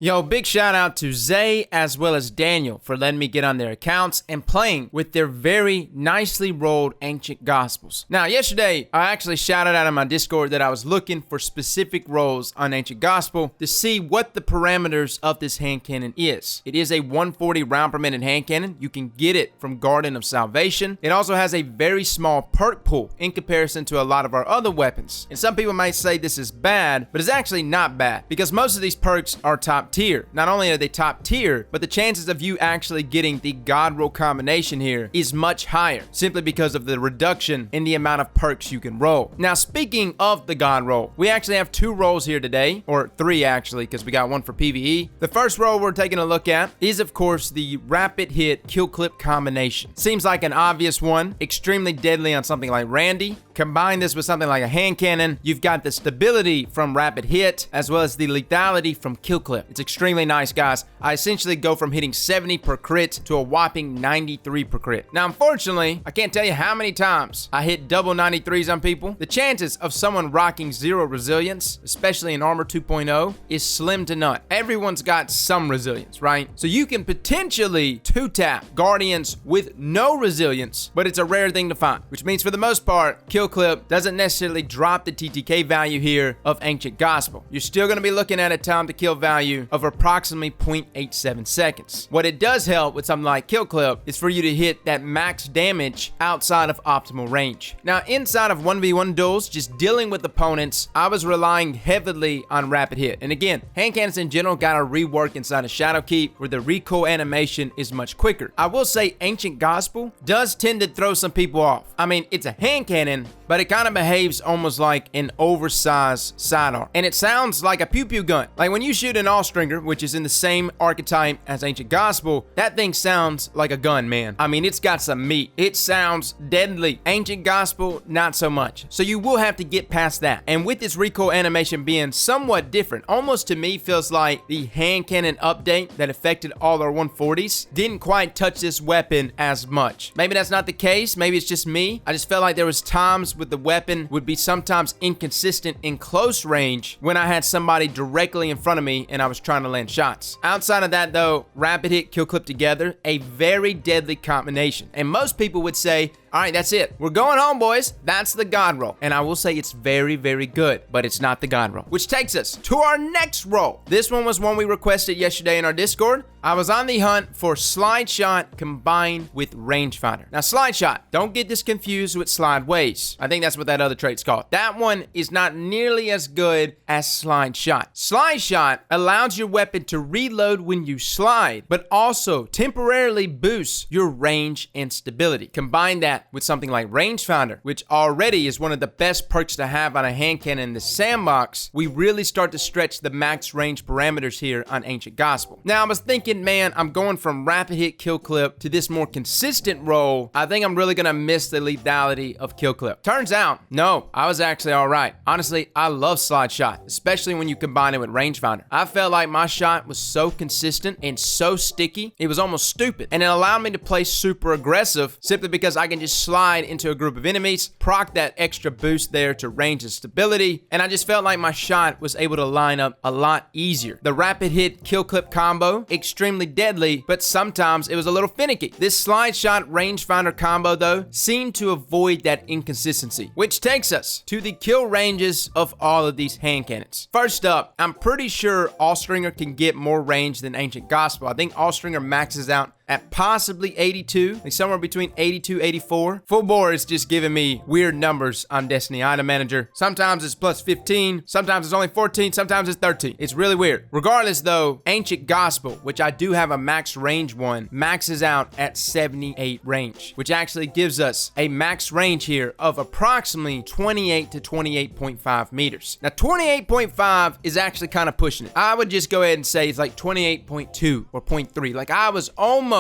Yo, big shout out to Zay as well as Daniel for letting me get on their accounts and playing with their very nicely rolled Ancient Gospels. Now, yesterday, I actually shouted out on my Discord that I was looking for specific rolls on Ancient Gospel to see what the parameters of this hand cannon is. It is a 140 round per minute hand cannon. You can get it from Garden of Salvation. It also has a very small perk pool in comparison to a lot of our other weapons. And some people might say this is bad, but it's actually not bad because most of these perks are top tier. Not only are they top tier, but the chances of you actually getting the god roll combination here is much higher, simply because of the reduction in the amount of perks you can roll. Now, speaking of the god roll, we actually have two rolls here today, or three actually, because we got one for PvE. The first roll we're taking a look at is, of course, the rapid hit kill clip combination. Seems like an obvious one, extremely deadly on something like Randy. Combine this with something like a hand cannon, you've got the stability from rapid hit, as well as the lethality from kill clip. It's extremely nice, guys. I essentially go from hitting 70 per crit to a whopping 93 per crit. Now, unfortunately, I can't tell you how many times I hit double 93s on people. The chances of someone rocking 0 resilience, especially in Armor 2.0, is slim to none. Everyone's got some resilience, right? So you can potentially 2-tap Guardians with no resilience, but it's a rare thing to find, which means for the most part, kill clip doesn't necessarily drop the TTK value here of Ancient Gospel. You're still going to be looking at a time to kill value of approximately 0.87 seconds. What it does help with something like kill clip is for you to hit that max damage outside of optimal range. Now, inside of 1v1 duels, just dealing with opponents, I was relying heavily on rapid hit. And again, hand cannons in general got a rework inside of Shadowkeep where the recoil animation is much quicker. I will say Ancient Gospel does tend to throw some people off. I mean, it's a hand cannon, but it kind of behaves almost like an oversized sidearm. And it sounds like a pew-pew gun. Like when you shoot an all-stringer, which is in the same archetype as Ancient Gospel, that thing sounds like a gun, man. I mean, it's got some meat. It sounds deadly. Ancient Gospel, not so much. So you will have to get past that. And with this recoil animation being somewhat different, almost to me feels like the hand cannon update that affected all our 140s didn't quite touch this weapon as much. Maybe that's not the case. Maybe it's just me. I just felt like there was times with the weapon would be sometimes inconsistent in close range when I had somebody directly in front of me and I was trying to land shots. Outside of that though, rapid hit kill clip together, a very deadly combination. And most people would say, all right, that's it. We're going home, boys. That's the god roll. And I will say it's very, very good, but it's not the god roll. Which takes us to our next roll. This one was one we requested yesterday in our Discord. I was on the hunt for Slideshot combined with rangefinder. Now, Slideshot, don't get this confused with Slideways. I think that's what that other trait's called. That one is not nearly as good as Slideshot. Slideshot allows your weapon to reload when you slide, but also temporarily boosts your range and stability. Combine that with something like rangefinder, which already is one of the best perks to have on a hand cannon in the Sandbox, we really start to stretch the max range parameters here on Ancient Gospel. Now, I was thinking, man, I'm going from rapid hit kill clip to this more consistent roll. I think I'm really gonna miss the lethality of kill clip. Turns out, no, I was actually all right. Honestly, I love Slideshot, especially when you combine it with rangefinder. I felt like my shot was so consistent and so sticky, it was almost stupid. And it allowed me to play super aggressive simply because I can just slide into a group of enemies, proc that extra boost there to range and stability, and I just felt like my shot was able to line up a lot easier. The rapid hit kill clip combo, extremely deadly, but sometimes it was a little finicky. This Slideshot rangefinder combo though seemed to avoid that inconsistency, which takes us to the kill ranges of all of these hand cannons. First up, I'm pretty sure Allstringer can get more range than Ancient Gospel. I think Allstringer maxes out at possibly 82, like somewhere between 82, 84. Full bore is just giving me weird numbers on Destiny Item Manager. Sometimes it's plus 15, sometimes it's only 14, sometimes it's 13. It's really weird. Regardless though, Ancient Gospel, which I do have a max range one, maxes out at 78 range, which actually gives us a max range here of approximately 28 to 28.5 meters. Now 28.5 is actually kind of pushing it. I would just go ahead and say it's like 28.2 or 0.3. Like I was almost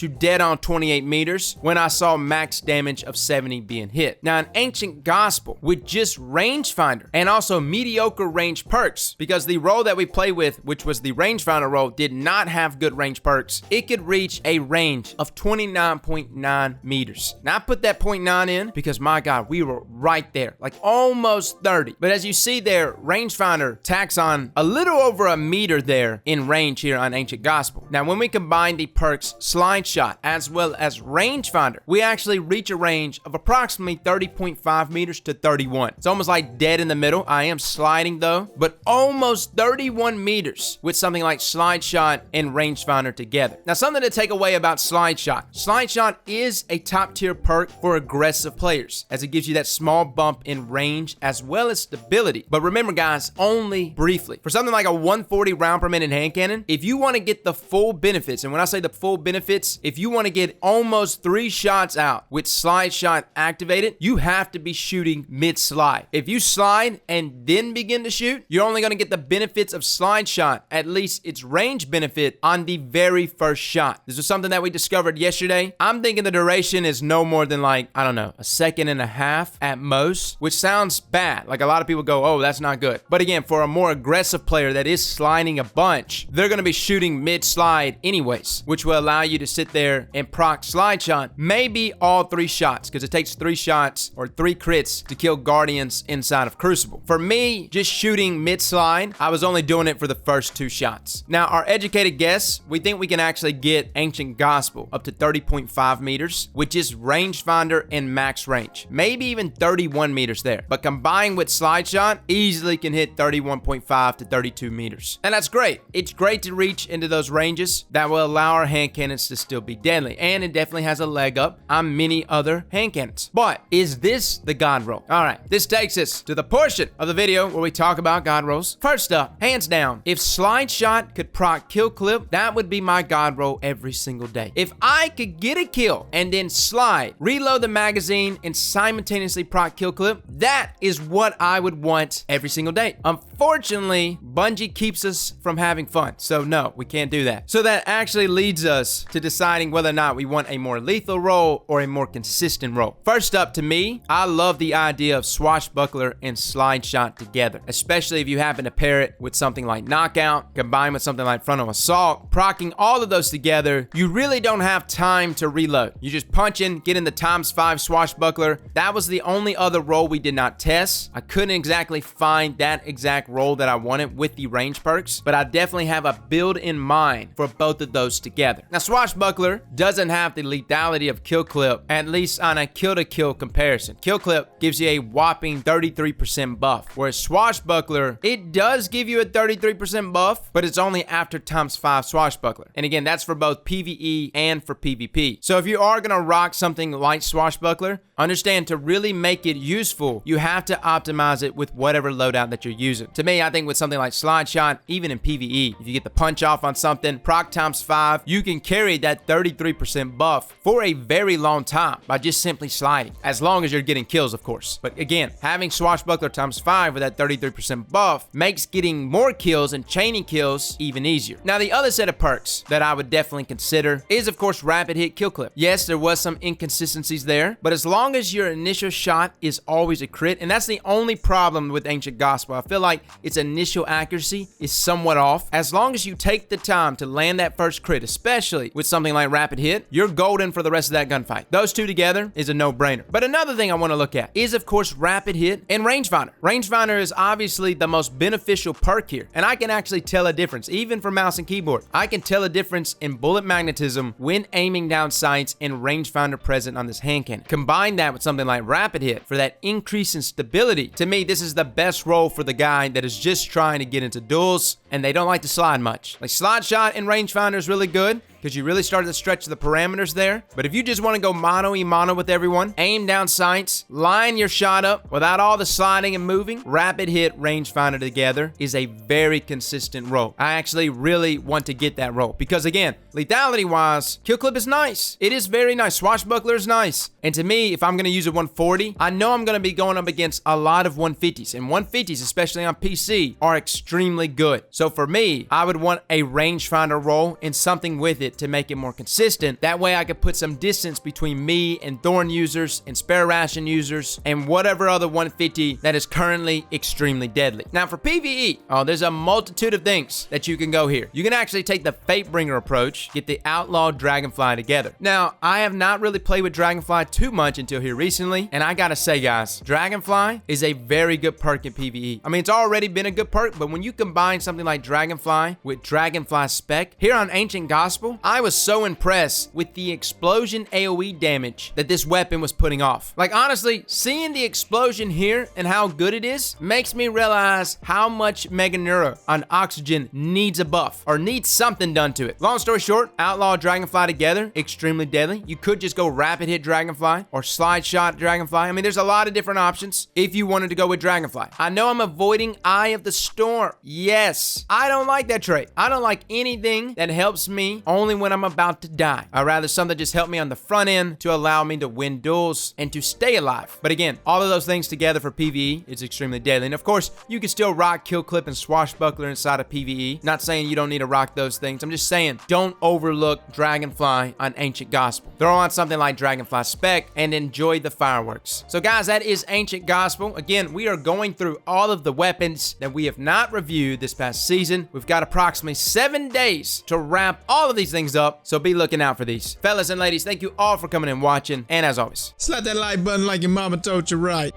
to dead on 28 meters when I saw max damage of 70 being hit. Now, an Ancient Gospel with just rangefinder and also mediocre range perks, because the role that we play with, which was the rangefinder role, did not have good range perks. It could reach a range of 29.9 meters. Now, I put that 0.9 in because, my God, we were right there, like almost 30. But as you see there, rangefinder tacks on a little over a meter there in range here on Ancient Gospel. Now, when we combine the perks Slideshot as well as rangefinder, we actually reach a range of approximately 30.5 meters to 31. It's almost like dead in the middle. I am sliding though, but almost 31 meters with something like Slideshot and rangefinder together. Now, something to take away about Slideshot. Slideshot is a top tier perk for aggressive players, as it gives you that small bump in range as well as stability. But remember, guys, only briefly. For something like a 140 round per minute hand cannon, if you want to get the full benefits, and when I say the full benefits, if you want to get almost 3 shots out with Slideshot activated, you have to be shooting mid-slide. If you slide and then begin to shoot, you're only going to get the benefits of Slideshot, at least its range benefit, on the very first shot. This was something that we discovered yesterday. I'm thinking the duration is no more than like, I don't know, a second and a half at most, which sounds bad. Like a lot of people go, oh, that's not good. But again, for a more aggressive player that is sliding a bunch, they're going to be shooting mid-slide anyways, which will allow you to sit there and proc Slideshot, maybe all 3 shots, because it takes 3 shots or 3 crits to kill Guardians inside of Crucible. For me, just shooting mid-slide, I was only doing it for the first 2 shots. Now, our educated guess, we think we can actually get Ancient Gospel up to 30.5 meters, which is rangefinder and max range. Maybe even 31 meters there. But combined with Slideshot, easily can hit 31.5 to 32 meters. And that's great. It's great to reach into those ranges that will allow our hand cannons to still be deadly. And it definitely has a leg up on many other hand cannons. But is this the God roll? All right, this takes us to the portion of the video where we talk about God rolls. First up, hands down, if Slideshot could proc kill clip, that would be my God roll every single day. If I could get a kill and then slide, reload the magazine, and simultaneously proc kill clip, that is what I would want every single day. Unfortunately, Bungie keeps us from having fun, so no, we can't do that. So that actually leads us to deciding whether or not we want a more lethal roll or a more consistent roll. First up, to me, I love the idea of Swashbuckler and Slideshot together, especially if you happen to pair it with something like Knockout, combined with something like Frontal Assault. Procking all of those together, you really don't have time to reload. You just punch in, get in the ×5 Swashbuckler. That was the only other roll we did not test. I couldn't exactly find that exact roll that I wanted with the range perks, but I definitely have a build in mind for both of those together. Now, Swashbuckler doesn't have the lethality of kill clip, at least on a kill to kill comparison. Kill clip gives you a whopping 33% buff, whereas Swashbuckler, it does give you a 33% buff, but it's only after ×5 Swashbuckler. And again, that's for both PvE and for PvP. So if you are gonna rock something like Swashbuckler, understand to really make it useful, you have to optimize it with whatever loadout that you're using. To me, I think with something like Slideshot, even in PvE, if you get the punch off on something, proc ×5, you can carry that 33% buff for a very long time by just simply sliding, as long as you're getting kills, of course. But again, having Swashbuckler ×5 with that 33% buff makes getting more kills and chaining kills even easier. Now, the other set of perks that I would definitely consider is, of course, rapid hit kill clip. Yes, there was some inconsistencies there, but as long as your initial shot is always a crit, and that's the only problem with Ancient Gospel, I feel like its initial accuracy is somewhat off. As long as you take the time to land that first crit, especially with something like rapid hit, you're golden for the rest of that gunfight. Those two together is a no-brainer. But another thing I want to look at is, of course, rapid hit and rangefinder. Rangefinder is obviously the most beneficial perk here, and I can actually tell a difference, even for mouse and keyboard. I can tell a difference in bullet magnetism when aiming down sights and rangefinder present on this hand cannon. Combine that with something like rapid hit for that increase in stability. To me, this is the best role for the guy that is just trying to get into duels and they don't like to slide much. Like Slideshot and rangefinder is really good because you really started to stretch the parameters there. But if you just want to go mono-e-mono with everyone, aim down sights, line your shot up without all the sliding and moving, rapid hit rangefinder together is a very consistent role. I actually really want to get that role because, again, lethality-wise, kill clip is nice. It is very nice. Swashbuckler is nice. And to me, if I'm going to use a 140, I know I'm going to be going up against a lot of 150s. And 150s, especially on PC, are extremely good. So for me, I would want a rangefinder role and something with it bit to make it more consistent. That way I could put some distance between me and Thorn users and Spare Ration users and whatever other 150 that is currently extremely deadly. Now for PvE, oh, there's a multitude of things that you can go here. You can actually take the Fatebringer approach, get the Outlaw Dragonfly together. Now, I have not really played with Dragonfly too much until here recently, and I gotta say, guys, Dragonfly is a very good perk in PvE. I mean, it's already been a good perk, but when you combine something like Dragonfly with Dragonfly Spec, here on Ancient Gospel, I was so impressed with the explosion AoE damage that this weapon was putting off. Like, honestly, seeing the explosion here and how good it is makes me realize how much Mega Neura on Oxygen needs a buff or needs something done to it. Long story short, Outlaw Dragonfly together, extremely deadly. You could just go Rapid Hit Dragonfly or Slideshot Dragonfly. I mean, there's a lot of different options if you wanted to go with Dragonfly. I know I'm avoiding Eye of the Storm. Yes, I don't like that trait. I don't like anything that helps me only when I'm about to die. I'd rather something just help me on the front end to allow me to win duels and to stay alive. But again, all of those things together for PvE is extremely deadly. And of course, you can still rock Kill Clip and Swashbuckler inside of PvE. Not saying you don't need to rock those things. I'm just saying don't overlook Dragonfly on Ancient Gospel. Throw on something like Dragonfly Spec and enjoy the fireworks. So guys, that is Ancient Gospel. Again, we are going through all of the weapons that we have not reviewed this past season. We've got approximately 7 days to wrap all of these things up, so be looking out for these. Fellas and ladies, thank you all for coming and watching, and as always, slap that like button like your mama told you right.